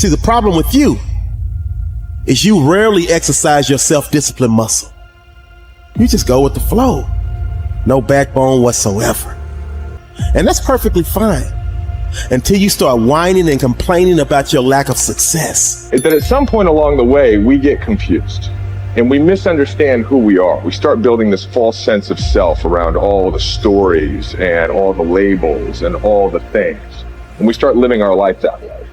See, the problem with you is you rarely exercise your self-discipline muscle. You just go with the flow. No backbone whatsoever. And that's perfectly fine until you start whining and complaining about your lack of success. That at some point along the way, we get confused and we misunderstand who we are. We start building this false sense of self around all the stories and all the labels and all the things. And we start living our life that way.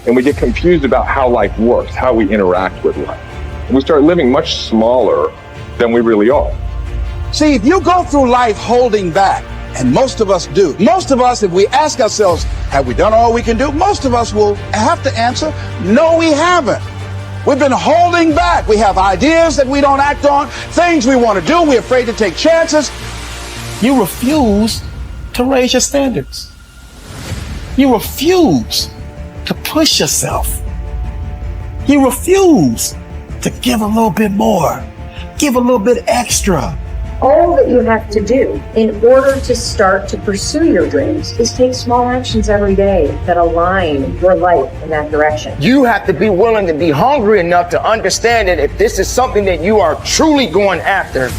And we get confused about how life works, how we interact with life. And we start living much smaller than we really are. See, if you go through life holding back, and most of us do, most of us, if we ask ourselves, have we done all we can do? Most of us will have to answer, no, we haven't. We've been holding back. We have ideas that we don't act on, things we want to do. We're afraid to take chances. You refuse to raise your standards. You refuse to push yourself. You refuse to give a little bit more, give a little bit extra. All that you have to do in order to start to pursue your dreams is take small actions every day that align your life in that direction. You have to be willing to be hungry enough to understand that if this is something that you are truly going after,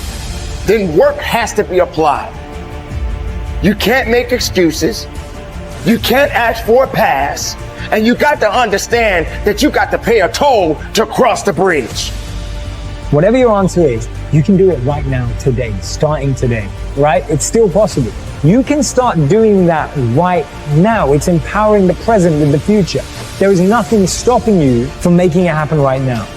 then work has to be applied. You can't make excuses. You can't ask for a pass. And you got to understand that you got to pay a toll to cross the bridge. Whatever your answer is, you can do it right now, today, starting today, right? It's still possible. You can start doing that right now. It's empowering the present with the future. There is nothing stopping you from making it happen right now.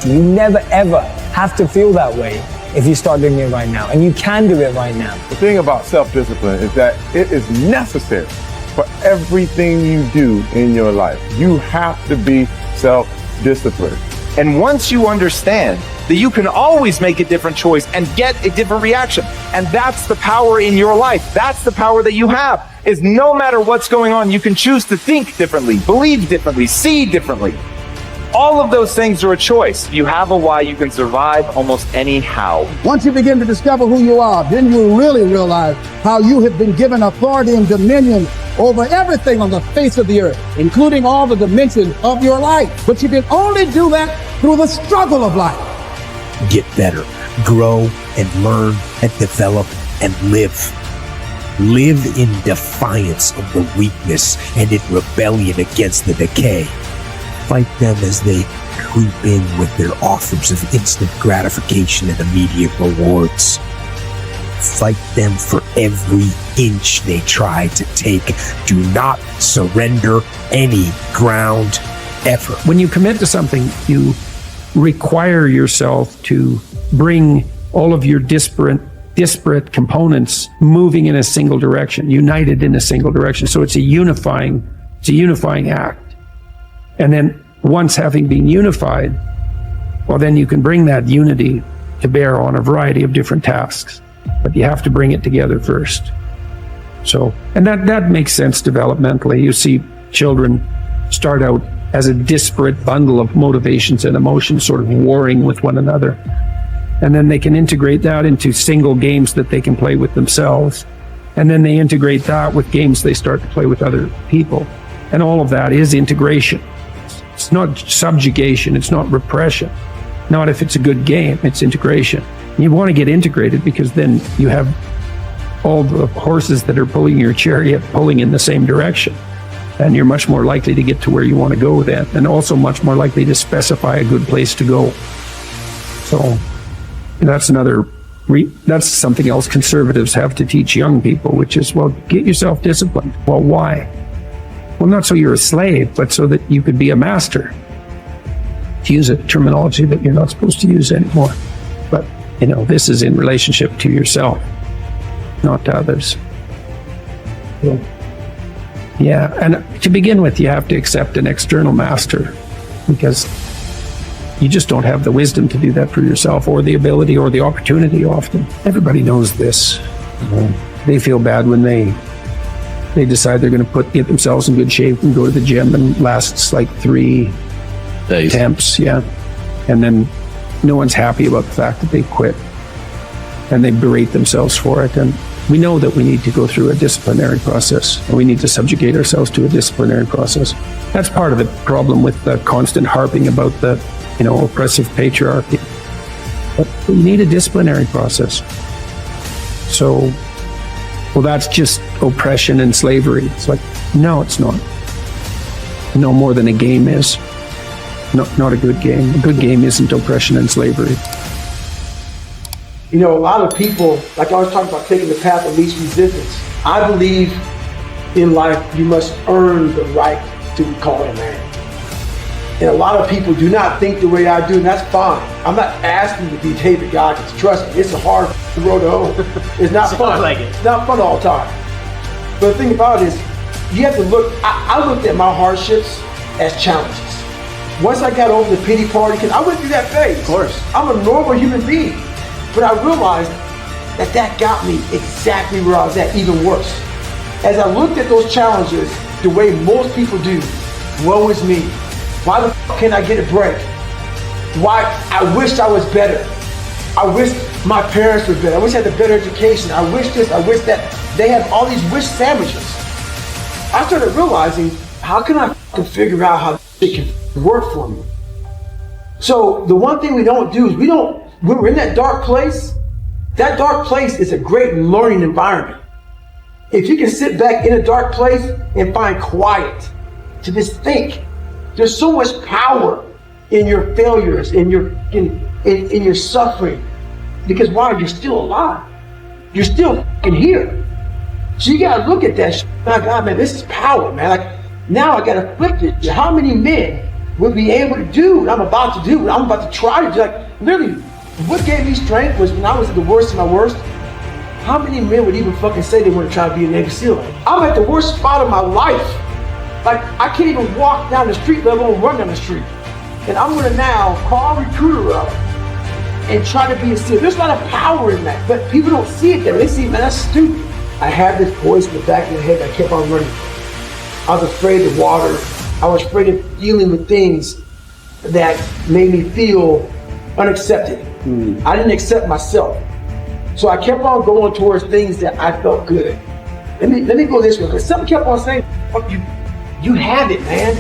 You never, ever have to feel that way if you start doing it right now. And you can do it right now. The thing about self-discipline is that it is necessary for everything you do in your life. You have to be self-disciplined. And once you understand that you can always make a different choice and get a different reaction, and that's the power in your life. That's the power that you have, is no matter what's going on, you can choose to think differently, believe differently, see differently. All of those things are a choice. If you have a why, you can survive almost any how. Once you begin to discover who you are, then you really realize how you have been given authority and dominion over everything on the face of the earth, including all the dimensions of your life. But you can only do that through the struggle of life. Get better, grow and learn and develop and live. Live in defiance of the weakness and in rebellion against the decay. Fight them as they creep in with their offers of instant gratification and immediate rewards. Fight them for every inch they try to take. Do not surrender any ground ever. When you commit to something, you require yourself to bring all of your disparate components moving in a single direction, united in a single direction. So it's a unifying act. And then once having been unified, well, then you can bring that unity to bear on a variety of different tasks. But you have to bring it together first. So, and that makes sense developmentally. You see children start out as a disparate bundle of motivations and emotions sort of warring with one another. And then they can integrate that into single games that they can play with themselves. And then they integrate that with games they start to play with other people. And all of that is integration. It's not subjugation, it's not repression. Not if it's a good game, it's integration. You want to get integrated because then you have all the horses that are pulling your chariot pulling in the same direction. And you're much more likely to get to where you want to go then, and also much more likely to specify a good place to go. So that's that's something else conservatives have to teach young people, which is, well, get yourself disciplined. Well, why? Well, not so you're a slave, but so that you could be a master. To use a terminology that you're not supposed to use anymore. But, this is in relationship to yourself, not to others. So, yeah, and to begin with, you have to accept an external master because you just don't have the wisdom to do that for yourself, or the ability or the opportunity often. Everybody knows this. They feel bad when they decide they're going to get themselves in good shape and go to the gym, and lasts like 3 attempts, yeah. And then no one's happy about the fact that they quit, and they berate themselves for it. And We know that we need to go through a disciplinary process, and we need to subjugate ourselves to a disciplinary process. That's part of the problem with the constant harping about the, oppressive patriarchy. But we need a disciplinary process. So, well, that's just oppression and slavery. It's like, no, it's not. No more than a game is. Not a good game. A good game isn't oppression and slavery. A lot of people, like I was talking about, taking the path of least resistance. I believe in life you must earn the right to be called a man. And a lot of people do not think the way I do, and that's fine. I'm not asking you to be David Goggins. Trust me, it's a hard road to hoe. It's not fun. It's not fun all the time. But the thing about it is, you have to look, I looked at my hardships as challenges. Once I got over the pity party, because I went through that phase. Of course. I'm a normal human being. But I realized that got me exactly where I was at, even worse. As I looked at those challenges the way most people do, woe is me. Why the fuck can't I get a break? Why? I wished I was better. I wish my parents were better. I wish I had a better education. I wish this, I wish that. They have all these wish sandwiches. I started realizing, how can I figure out how it can work for me? So the one thing we don't do is when we're in that dark place is a great learning environment. If you can sit back in a dark place and find quiet to just think, there's so much power in your failures, in your suffering. Because why? You're still alive. You're still here. So you gotta look at that shit. My God, man, this is power, man. Like, now I gotta flip it. How many men would be able to do what I'm about to do, what I'm about to try to do? Like, literally, what gave me strength was when I was at the worst of my worst. How many men would even fucking say they want to try to be a Navy SEAL? I'm at the worst spot of my life. Like, I can't even walk down the street, let alone run down the street. And I'm gonna now call a recruiter up and try to be a SEAL. There's a lot of power in that, but people don't see it there. They see, man, that's stupid. I had this voice in the back of my head. I kept on running. I was afraid of water. I was afraid of dealing with things that made me feel unaccepted. I didn't accept myself. So I kept on going towards things that I felt good. Let me go this way, because something kept on saying, fuck you. You have it, man.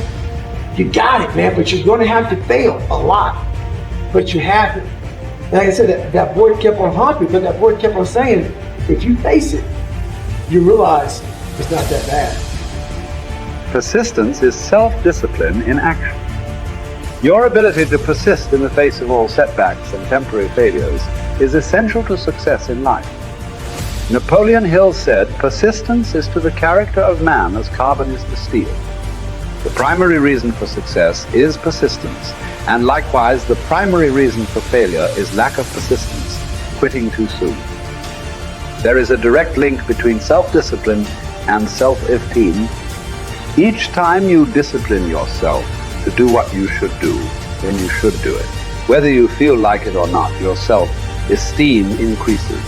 You got it, man, but you're gonna have to fail a lot. But you have it. And like I said, that voice kept on haunting me, but that voice kept on saying, if you face it, you realize it's not that bad. Persistence is self-discipline in action. Your ability to persist in the face of all setbacks and temporary failures is essential to success in life. Napoleon Hill said, persistence is to the character of man as carbon is to steel. The primary reason for success is persistence, and likewise the primary reason for failure is lack of persistence, quitting too soon. There is a direct link between self-discipline and self-esteem. Each time you discipline yourself to do what you should do, then you should do it. Whether you feel like it or not, your self-esteem increases.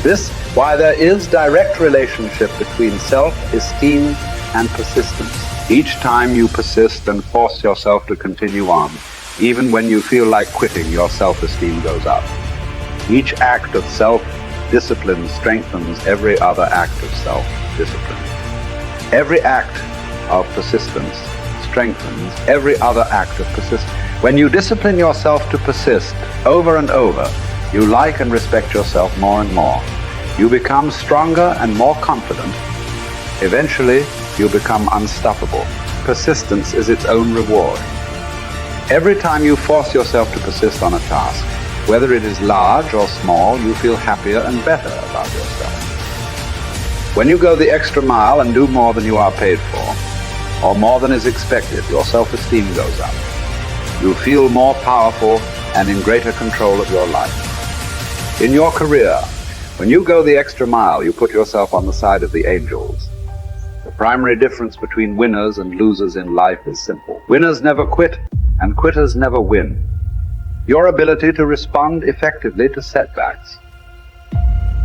This, why there is direct relationship between self-esteem and persistence. Each time you persist and force yourself to continue on, even when you feel like quitting, your self-esteem goes up. Each act of self-discipline strengthens every other act of self-discipline. Every act of persistence strengthens every other act of persistence. When you discipline yourself to persist over and over, you like and respect yourself more and more. You become stronger and more confident. Eventually, you become unstoppable. Persistence is its own reward. Every time you force yourself to persist on a task, whether it is large or small, you feel happier and better about yourself. When you go the extra mile and do more than you are paid for, or more than is expected, your self-esteem goes up. You feel more powerful and in greater control of your life. In your career, when you go the extra mile, you put yourself on the side of the angels. The primary difference between winners and losers in life is simple. Winners never quit, and quitters never win. Your ability to respond effectively to setbacks,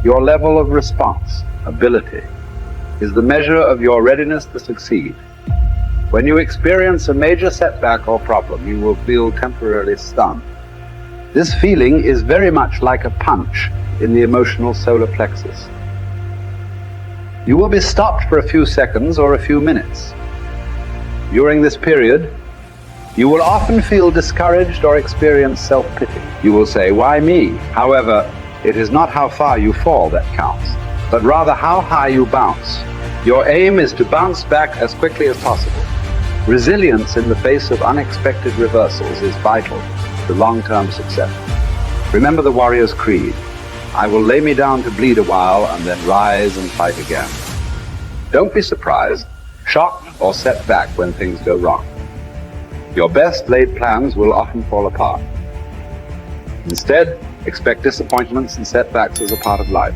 your level of response, ability, is the measure of your readiness to succeed. When you experience a major setback or problem, you will feel temporarily stunned. This feeling is very much like a punch in the emotional solar plexus. You will be stopped for a few seconds or a few minutes. During this period, you will often feel discouraged or experience self-pity. You will say, "Why me?" However, it is not how far you fall that counts, but rather how high you bounce. Your aim is to bounce back as quickly as possible. Resilience in the face of unexpected reversals is vital to long-term success. Remember the warrior's creed: I will lay me down to bleed a while and then rise and fight again. Don't be surprised, shocked, or set back when things go wrong. Your best laid plans will often fall apart. Instead, expect disappointments and setbacks as a part of life.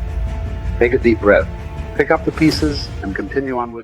Take a deep breath, pick up the pieces, and continue onward.